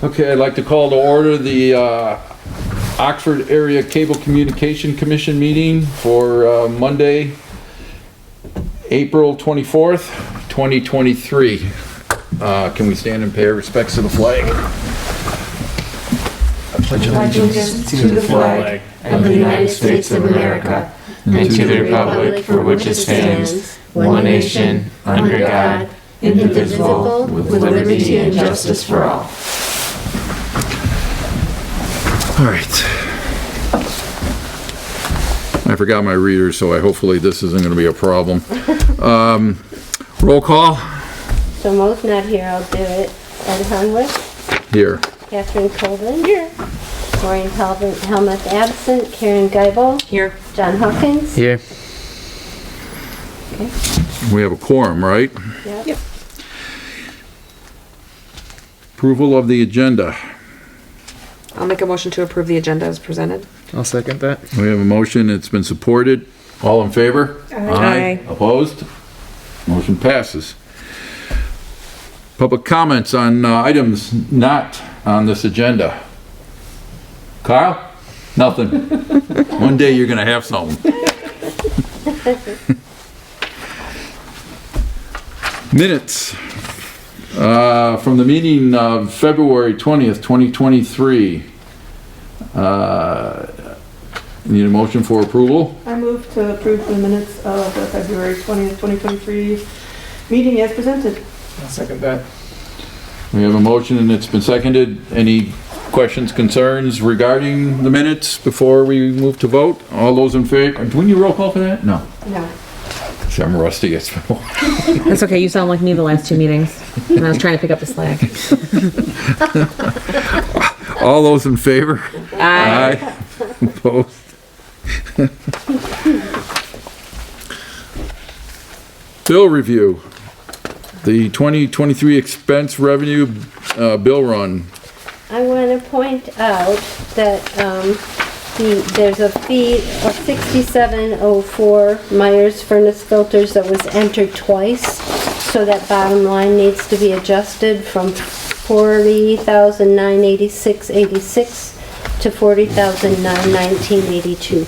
Okay, I'd like to call to order the Oxford Area Cable Communication Commission meeting for Monday, April 24th, 2023. Can we stand and pay our respects to the flag? I pledge allegiance to the flag of the United States of America and to the republic for which it stands, one nation, under God, indivisible, with liberty and justice for all. All right. I forgot my reader, so hopefully this isn't going to be a problem. Roll call? So Mo's not here, I'll do it. Ed Hunwick, Here. Catherine Colvin. Here. Maureen Helmuth absent, Karen Geibel. Here. John Hawkins. Here. Okay. We have a quorum, right? Yep. Approval of the agenda. I'll make a motion to approve the agenda as presented. I'll second that. We have a motion, it's been supported. All in favor? Aye. Opposed? Motion passes. Public comments on items not on this agenda. Kyle? Nothing. One day you're gonna have something. Minutes from the meeting of February 20th, 2023. Need a motion for approval? I move to approve the minutes of the February 20th, 2023 meeting as presented. I'll second that. We have a motion and it's been seconded. Any questions, concerns regarding the minutes before we move to vote? All those in favor? Do we need a roll call for that? No. No. See, I'm rusty. It's been a while. That's okay, you sound like me the last two meetings, and I was trying to pick up the slack. All those in favor? Aye. Opposed? Bill review. The 2023 expense revenue bill run. I want to point out that there's a fee of $67.04 Myers furnace filters that was entered twice, so that bottom line needs to be adjusted from $40,986.86 to $40,919.82.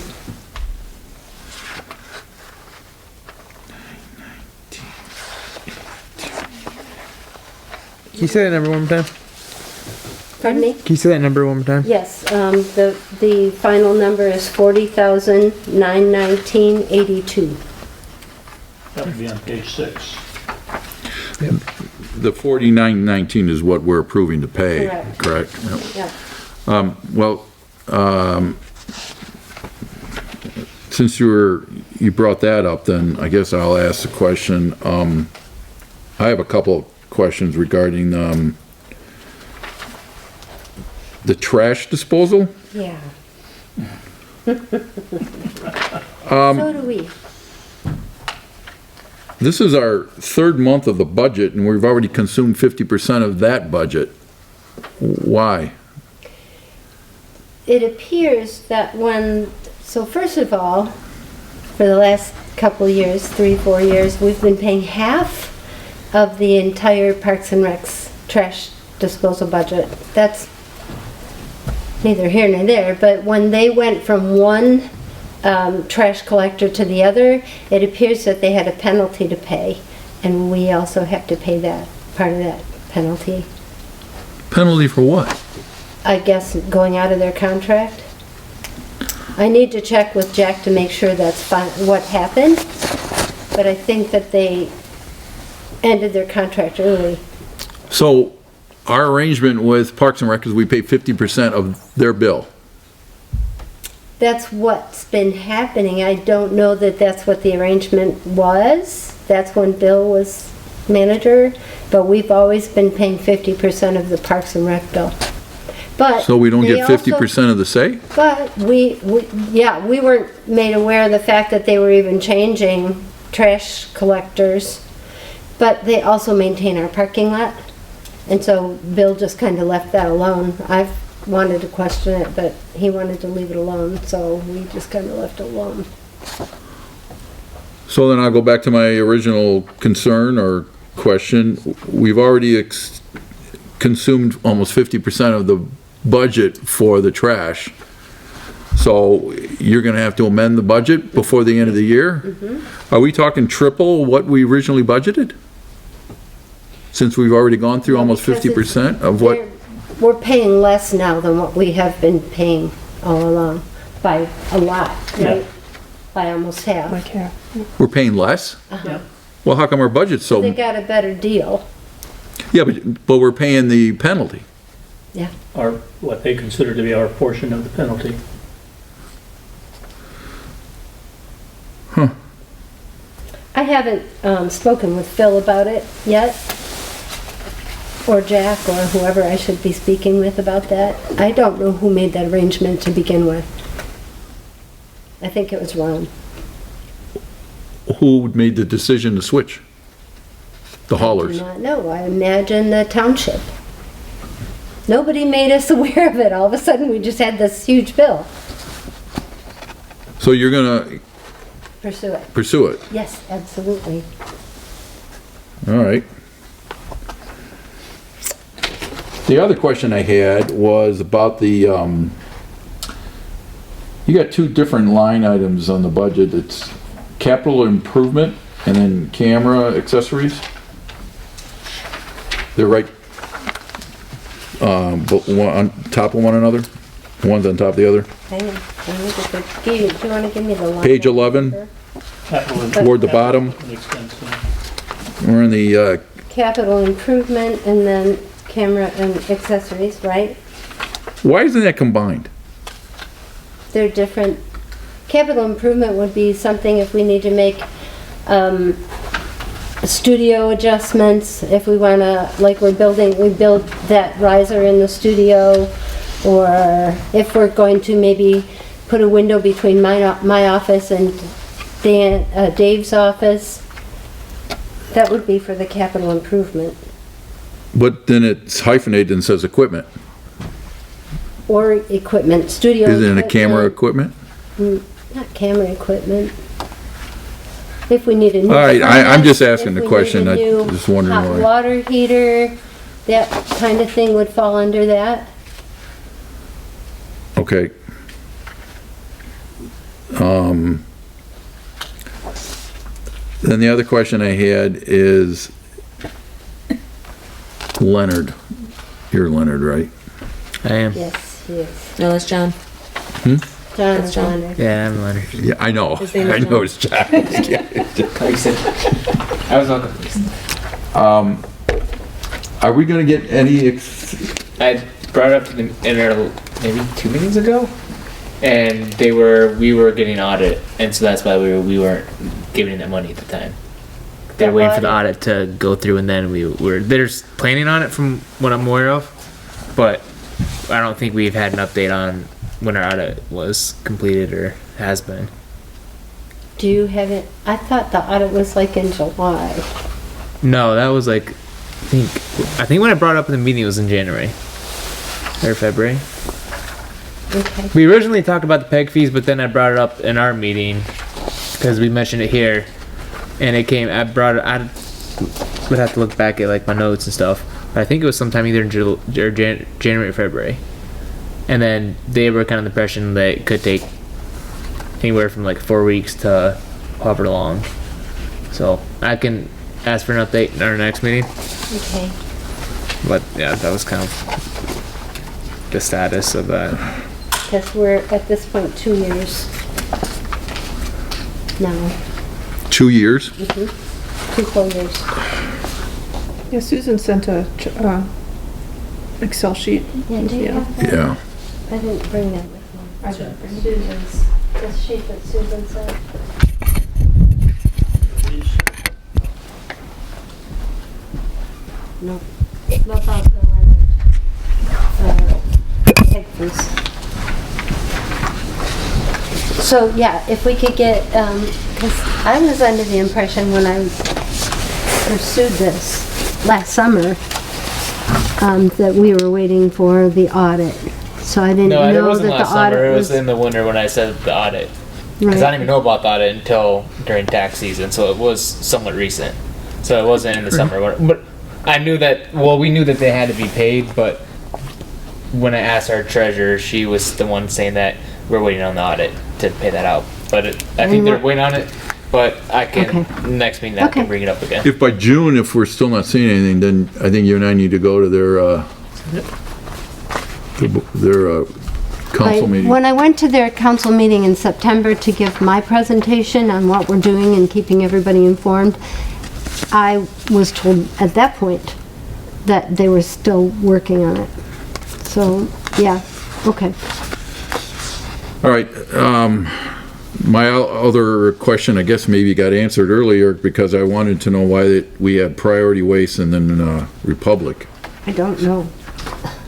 Can you say that number one more time? Pardon me? Can you say that number one more time? Yes, the final number is $40,919.82. That would be on page 6. The 4919 is what we're approving to pay. Correct. Yep. Yeah. Well, since you brought that up, then I guess I'll ask the question. I have a couple of questions regarding the trash disposal. Yeah. So do we. This is our third month of the budget, and we've already consumed 50% of that budget. Why? It appears that so first of all, for the last couple of years, 3-4 years, we've been paying half of the entire Parks and Rec's trash disposal budget. That's neither here nor there, but when they went from one trash collector to the other, it appears that they had a penalty to pay, and we also have to pay that, part of that penalty. Penalty for what? I guess going out of their contract. I need to check with Jack to make sure that's what happened, but I think that they ended their contract early. So our arrangement with Parks and Rec is we pay 50% of their bill. That's what's been happening. I don't know that that's what the arrangement was. That's when Bill was manager, but we've always been paying 50% of the Parks and Rec bill. But So we don't they get 50% of the say? But we weren't made aware of the fact that they were even changing trash collectors. But they also maintain our parking lot. And so Bill just kind of left that alone. I've wanted to question it, but he wanted to leave it alone, so we just kind of left it alone. So then I'll go back to my original concern or question. We've already consumed almost 50% of the budget for the trash. So you're gonna have to amend the budget before the end of the year? Are we talking triple what we originally budgeted? Since we've already gone through almost Because it's- 50% of what, We're paying less now than what we have been paying all along, by a lot, right? By almost half. Like half. we're paying less? Yeah. Well, how come our budget's They so, got a better deal, yeah, but we're paying the penalty. yeah. Our, what they consider to be our portion of the penalty. I haven't spoken with Phil about it yet, or Jack, or whoever I should be speaking with about that. I don't know who made that arrangement to begin with. I think it was Ron. Who made the decision to switch? The I haulers? do not know. I imagine the township. Nobody made us aware of it. All of a sudden, we just had this huge bill. So you're gonna Pursue it. pursue it? Yes, absolutely. All right. The other question I had was about the, you got two different line items on the budget. It's capital improvement and then camera accessories. They're right, but one on top of one another? One's on top of the other? Hang on. Let me get the, do you want to give me the line? Page 11. number? Capital- Toward the bottom. capital expense, yeah. We're in the, Capital improvement and then camera and accessories, right? why isn't that combined? They're different. Capital improvement would be something if we need to make studio adjustments, if we want to, like we build that riser in the studio, or if we're going to maybe put a window between my office and Dave's office. That would be for the capital improvement. But then it's hyphenated and says equipment. Or equipment, studio Isn't it a equipment. camera equipment? Not camera equipment. If we need a new. All right, I'm just furnace, asking if the we question. need a I new just wondering hot why. water heater, that kind of thing would fall under that. Okay. Then the other question I had is Leonard. You're Leonard, right? I am. Yes, yes. No, that's John. John That's is John. on there. Yeah, I'm Leonard. Yeah, I know. His name is I know John. it's Jack. Like I said, I was all confused. Are we gonna get any, I brought it up to them in our, maybe 2 meetings ago, and we were getting audit, and so that's why we weren't giving that money at the time. They're The waiting for the audit to go through, and then they're planning on it from what I'm aware of, but I don't think we've had an update on when our audit was completed or has been. Do you have it? I thought the audit was like in July. No, that was like, I think when I brought it up in the meeting, it was in January or February. Okay. We originally talked about the peg fees, but then I brought it up in our meeting because we mentioned it here, and I would have to look back at like my notes and stuff. But I think it was sometime either in January or February, and then they were kind of the impression that it could take anywhere from like 4 weeks to hover along. So I can ask for an update in our next meeting. Okay. But yeah, that was kind of the status of that. Because we're at this point 2 years now. 2 years? 2 full years. Yeah, Susan sent a Excel sheet. Yeah, do you Yeah. have that? Yeah. I didn't bring that with me. I didn't bring it. Susan's, the sheet that Susan sent. No, not about the peg fees. So, yeah, if we could get, because I was under the impression when I pursued this last summer, that we were waiting for the audit. So I didn't No, it know wasn't that the last summer. audit It was was. in the winter when I said the audit. Because I Right. didn't even know about the audit until during tax season, so it was somewhat recent. So it wasn't in the summer. But I knew that, well, we knew that they had to be paid, but when I asked our treasurer, she was the one saying that we're waiting on the audit to pay that out. But I think they're waiting on it, but I can, next meeting I can Okay. bring it up again. If by June, if we're still not seeing anything, then I think you and I need to go to their council meeting. When I went to their council meeting in September to give my presentation on what we're doing and keeping everybody informed, I was told at that point that they were still working on it. So, yeah, okay. All right, my other question, I guess maybe got answered earlier, because I wanted to know why we had Priority Waste and then Republic. I don't know.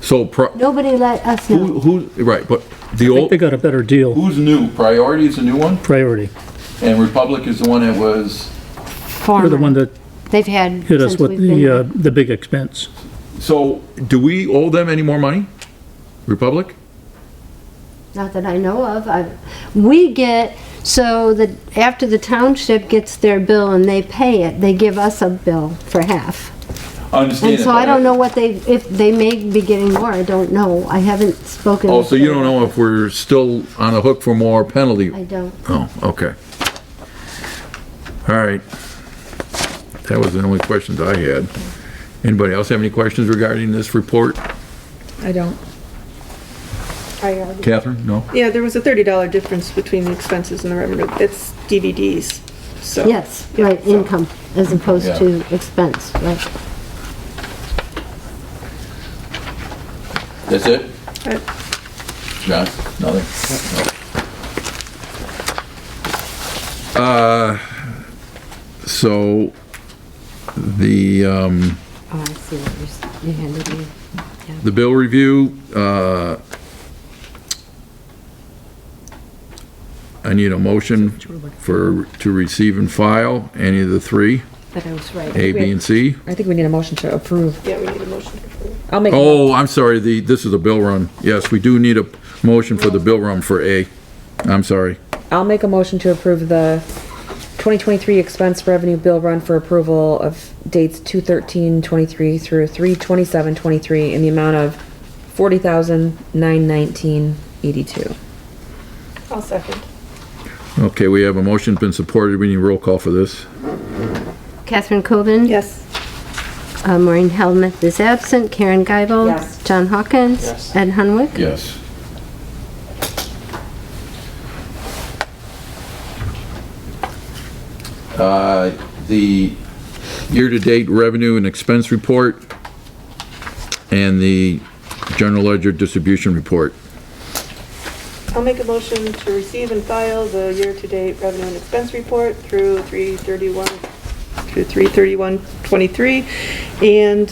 So, Nobody let us know. right, but the I think old, they got a better deal, who's new? Priority is the new one, priority. and Republic is the one that was, They're the one that They've had hit us since with we've been here. the big expense. so do we owe them any more money? Republic? Not that I know of. We get, so that after the township gets their bill and they pay it, they give us a bill for half. I understand. And so I don't know what if they may be getting more, I don't know. I haven't spoken. Oh, so you don't know if we're still on the hook for more penalty? I don't. Oh, okay. All right. That was the only questions I had. Anybody else have any questions regarding this report? I don't. Catherine, no? Yeah, there was a $30 difference between the expenses and the revenue. It's DVDs, so. Yes, right, income as opposed Yeah. to expense, right. That's it? Right. John, nothing? So, the, Oh, I see what you handed me. the bill review, I need a motion to receive and file any of the three, But I was right. A, B, and C. I think we need a motion to approve. Yeah, we need a motion to approve. I'll make, Oh, I'm sorry, this is a bill run. Yes, we do need a motion for the bill run for A. I'm sorry. I'll make a motion to approve the 2023 expense revenue bill run for approval of dates 2/13/23 through 3/27/23 in the amount of $40,919.82. I'll second. Okay, we have a motion been supported. We need a roll call for this. Catherine Coven? Yes. Maureen Helmuth is absent. Karen Geibel? Yes. John Hawkins? Yes. Ed Hunwick? Yes. The year-to-date revenue and expense report and the general ledger distribution report. I'll make a motion to receive and file the year-to-date revenue and expense report through 3/31/23, and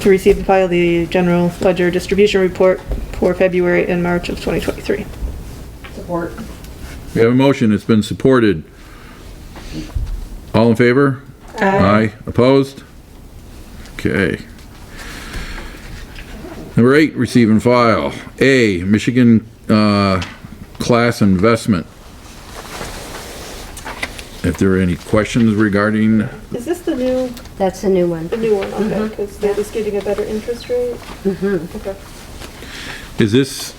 to receive and file the general ledger distribution report for February and March of 2023. Support. We have a motion. It's been supported. All in favor? Aye. Opposed? Okay. Number 8, receive and file. A, Michigan class investment. If there are any questions regarding, Is this the new That's a new one. one? Okay, because they're just getting a better interest rate? Okay. is this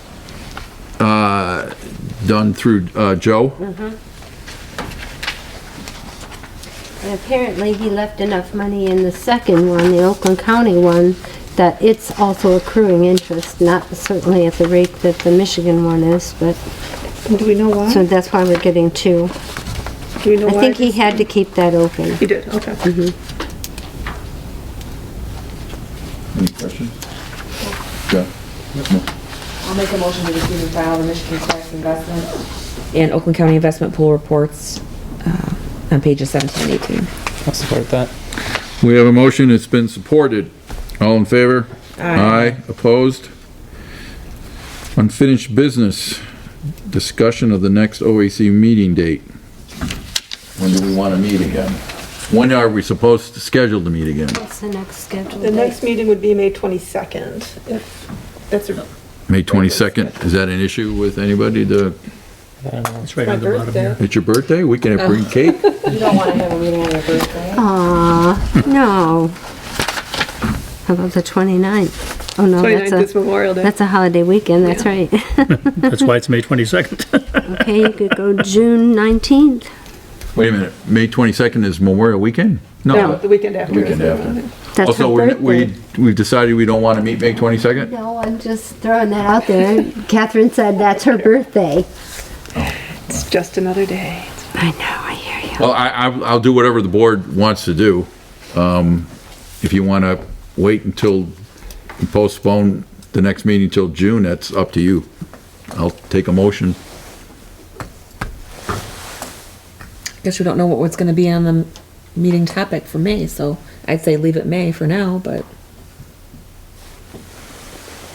done through Joe? And apparently he left enough money in the second one, the Oakland County one, that it's also accruing interest, not certainly at the rate that the Michigan one is, but, And do we know why? so that's why we're getting two. Do we know I why? think he this- had to keep that open. He did, okay. Any questions? Joe? I'll make a motion to receive and file the Michigan Class Investment and Oakland County Investment Pool reports on pages 17 and 18. I'll support that. We have a motion. It's been supported. All in favor? Aye. Opposed? Unfinished business. Discussion of the next OAC meeting date. When do we want to meet again? When are we supposed to schedule to meet again? What's the next scheduled The next date? meeting would be May 22nd, if that's a May 22nd? Is that an issue with anybody? It's right my on the bottom birthday. here. It's your birthday? We can bring cake? You don't want to have a meeting on your birthday? Aw, no. How about the 29th? Oh, no, 29th is Memorial Day. that's a holiday weekend, that's right. That's why it's May 22nd. Okay, you could go June 19th. Wait a minute, May 22nd is Memorial Weekend? No, the weekend after. Weekend after. That's Also, her birthday. we've decided we don't want to meet May 22nd? No, I'm just throwing that out there. Catherine said that's her birthday. It's just another day. I know, I hear you. Well, I'll do whatever the board wants to do. If you want to wait until, postpone the next meeting till June, that's up to you. I'll take a motion. Guess we don't know what's gonna be on the meeting topic for May, so I'd say leave it May for now, but.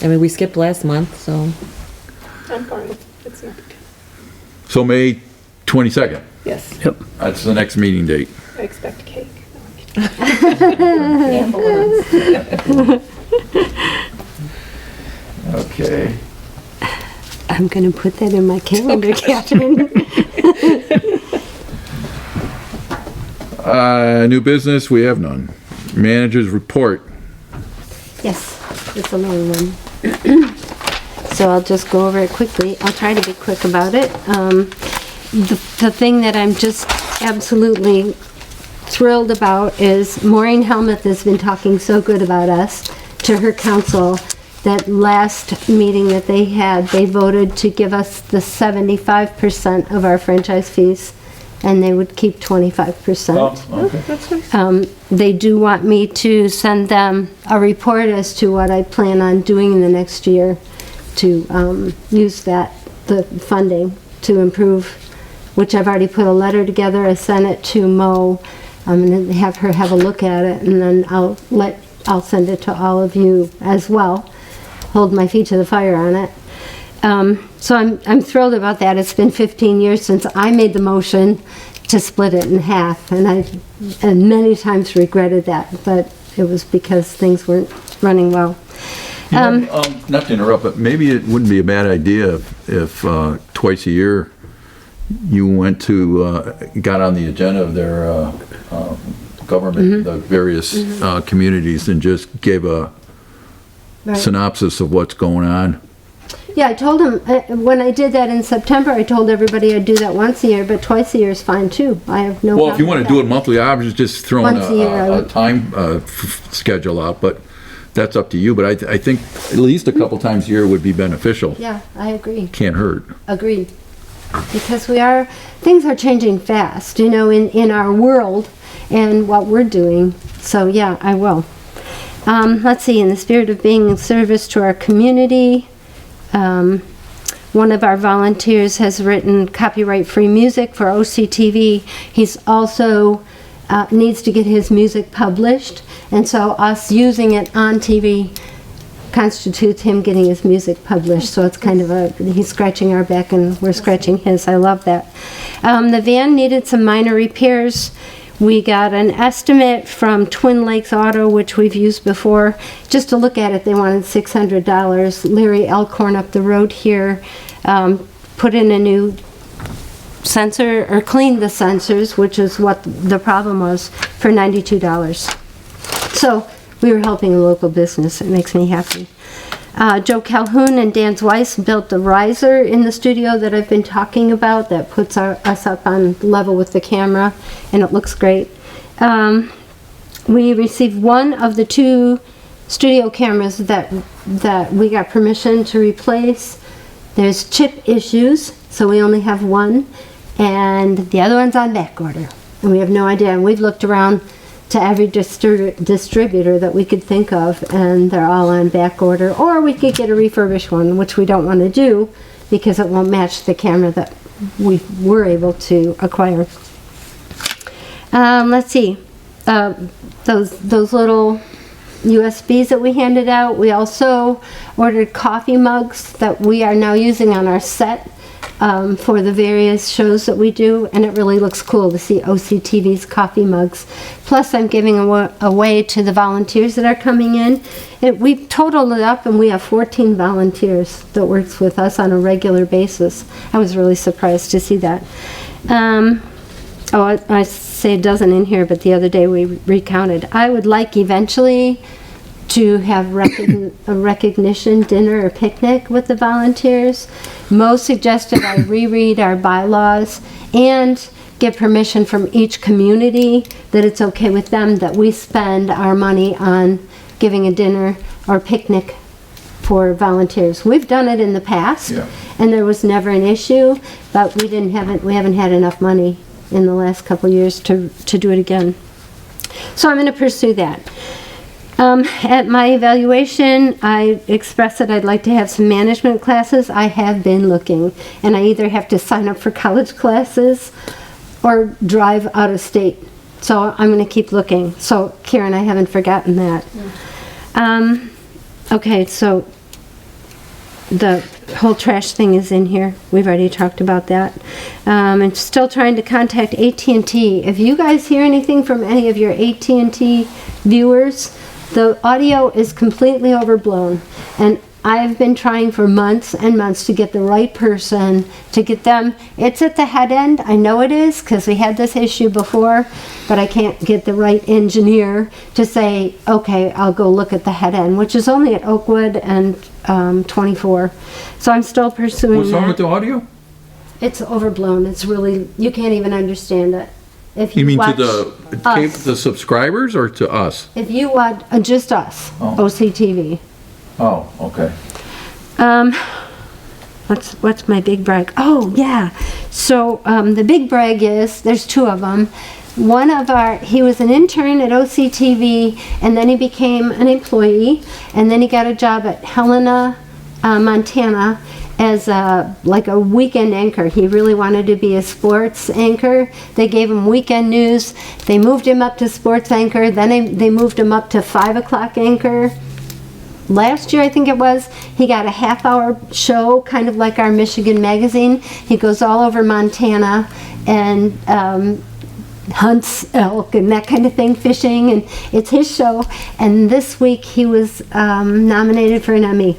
I mean, we skipped last month, so. I'm fine. It's not. So May 22nd, Yes, Yep. that's the next meeting date. I expect cake. Okay. I'm gonna put that in my calendar, Catherine. New business, we have none. Manager's report. Yes, it's a long one. So I'll just go over it quickly. I'll try to be quick about it. The thing that I'm just absolutely thrilled about is Maureen Helmuth has been talking so good about us to her council that last meeting that they had, they voted to give us the 75% of our franchise fees, and they would keep 25%. Okay. That's nice. They do want me to send them a report as to what I plan on doing in the next year to use the funding to improve, which I've already put a letter together. I sent it to Mo. I'm gonna have her have a look at it, and then I'll send it to all of you as well. Hold my feet to the fire on it. So I'm thrilled about that. It's been 15 years since I made the motion to split it in half, and I've many times regretted that, but it was because things weren't running well. Not to interrupt, but maybe it wouldn't be a bad idea if twice a year you went to, got on the agenda of their government, the various communities, and just gave a Right. synopsis of what's going on. Yeah, I told him, when I did that in September, I told everybody I'd do that once a year, but twice a year is fine too. I have no problem. Well, if you want to do it monthly, I was just throwing Once a year, I a would- time schedule out, but that's up to you. But I think at least a couple times a year would be beneficial. Yeah, I agree. Can't hurt. Agreed. Because things are changing fast, in our world and what we're doing. So yeah, I will. Let's see, in the spirit of being in service to our community, one of our volunteers has written copyright-free music for OCTV. He's also needs to get his music published, and so us using it on TV constitutes him getting his music published. So it's kind of he's scratching our back and we're scratching his. I love that. The van needed some minor repairs. We got an estimate from Twin Lakes Auto, which we've used before. Just to look at it, they wanted $600. Larry Elkhorn up the road here put in a new sensor, or cleaned the sensors, which is what the problem was, for $92. So we were helping a local business. It makes me happy. Joe Calhoun and Dan Zweiss built the riser in the studio that I've been talking about that puts us up on level with the camera, and it looks great. We received one of the 2 studio cameras that we got permission to replace. There's chip issues, so we only have one, and the other one's on back order, and we have no idea. And we've looked around to every distributor that we could think of, and they're all on back order. Or we could get a refurbished one, which we don't want to do because it won't match the camera that we were able to acquire. Let's see, those little USBs that we handed out. We also ordered coffee mugs that we are now using on our set for the various shows that we do, and it really looks cool to see OCTV's coffee mugs. Plus, I'm giving away to the volunteers that are coming in. We've totaled it up, and we have 14 volunteers that works with us on a regular basis. I was really surprised to see that. I say a dozen in here, but the other day we recounted. I would like eventually to have a recognition dinner or picnic with the volunteers. Mo suggested I reread our bylaws and get permission from each community that it's okay with them that we spend our money on giving a dinner or picnic for volunteers. We've done it in the past, Yeah. and there was never an issue, but we haven't had enough money in the last couple years to do it again. So I'm going to pursue that. At my evaluation, I expressed that I'd like to have some management classes. I have been looking, and I either have to sign up for college classes or drive out of state. So I'm going to keep looking. So Karen, I haven't forgotten that. Okay, so the whole trash thing is in here. We've already talked about that. And still trying to contact AT&T. If you guys hear anything from any of your AT&T viewers, the audio is completely overblown. And I've been trying for months and months to get the right person, to get them. It's at the head end. I know it is because we had this issue before, but I can't get the right engineer to say, okay, I'll go look at the head end, which is only at Oakwood and 24. So I'm still pursuing What's wrong with that. the audio? It's overblown. It's really, you can't even understand it. If You mean to watch us. the subscribers or to us? If you watch, just us, Oh. OCTV. Oh, okay. What's my big brag? Oh, yeah. So, the big brag is, there's two of them. He was an intern at OCTV, and then he became an employee, and then he got a job at Helena, Montana, as a weekend anchor. He really wanted to be a sports anchor. They gave him weekend news. They moved him up to sports anchor. Then they moved him up to 5 o'clock anchor. Last year, I think it was, he got a half-hour show, kind of like our Michigan Magazine. He goes all over Montana and hunts elk and that kind of thing, fishing, and it's his show. And this week, he was nominated for an Emmy.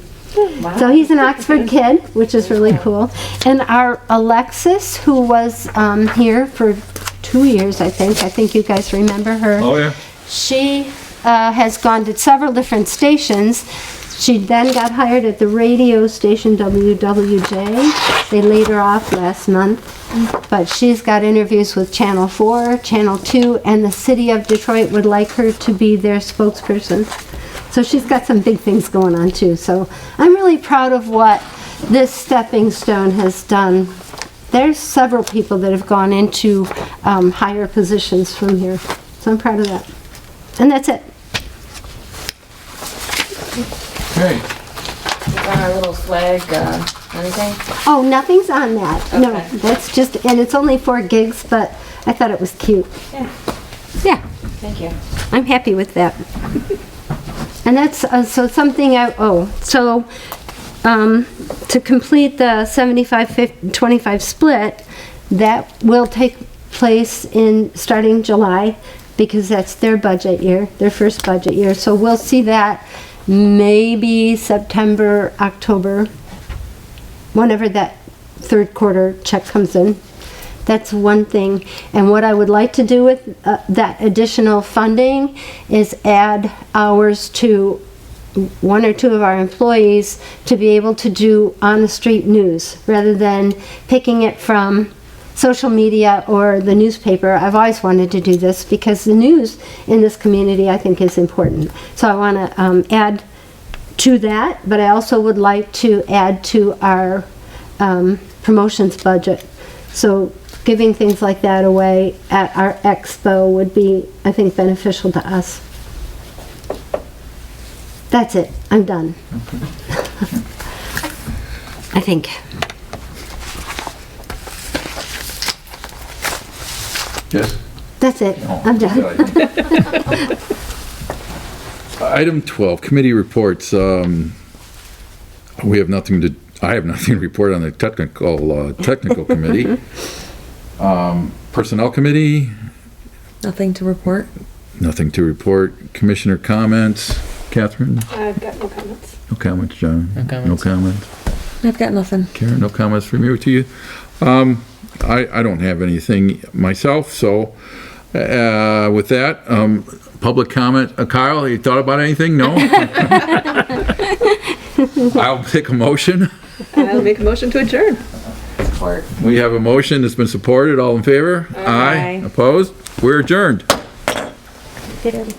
So he's an Oxford kid, which is really cool. And our Alexis, who was here for 2 years, I think you guys remember her. Oh, yeah. She has gone to several different stations. She then got hired at the radio station WWJ. They laid her off last month, but she's got interviews with Channel 4, Channel 2, and the city of Detroit would like her to be their spokesperson. So she's got some big things going on too. So I'm really proud of what this stepping stone has done. There's several people that have gone into higher positions from here. So I'm proud of that. And that's it. Okay. On our little flag, anything? Oh, nothing's on that. No, Okay. that's just, and it's only 4 gigs, but I thought it was cute. Yeah. Yeah, Thank you. I'm happy with that. And that's, so something to complete the 75-25 split, that will take place starting July, because that's their budget year, their first budget year. So we'll see that maybe September, October, whenever that third quarter check comes in. That's one thing. And what I would like to do with that additional funding is add hours to 1 or 2 of our employees to be able to do on-the-street news rather than picking it from social media or the newspaper. I've always wanted to do this because the news in this community, I think, is important. So I want to add to that, but I also would like to add to our promotions budget. So giving things like that away at our expo would be, I think, beneficial to us. That's it. I'm done. I think. Yes? That's it. Oh, I'm done. okay. Item 12, committee reports. We have nothing to, I have nothing to report on the technical committee. Personnel committee, Nothing to report? nothing to report. Commissioner comments. Catherine? I've got no comments. No comments, John? No comments. No comments. I've got nothing. Karen, no comments from you to you. I don't have anything myself, so With that, public comment. Kyle, you thought about anything? No? I'll take a motion. I'll make a motion to adjourn. We have a motion that's been supported. All in favor? Aye. Opposed? We're adjourned. Did it.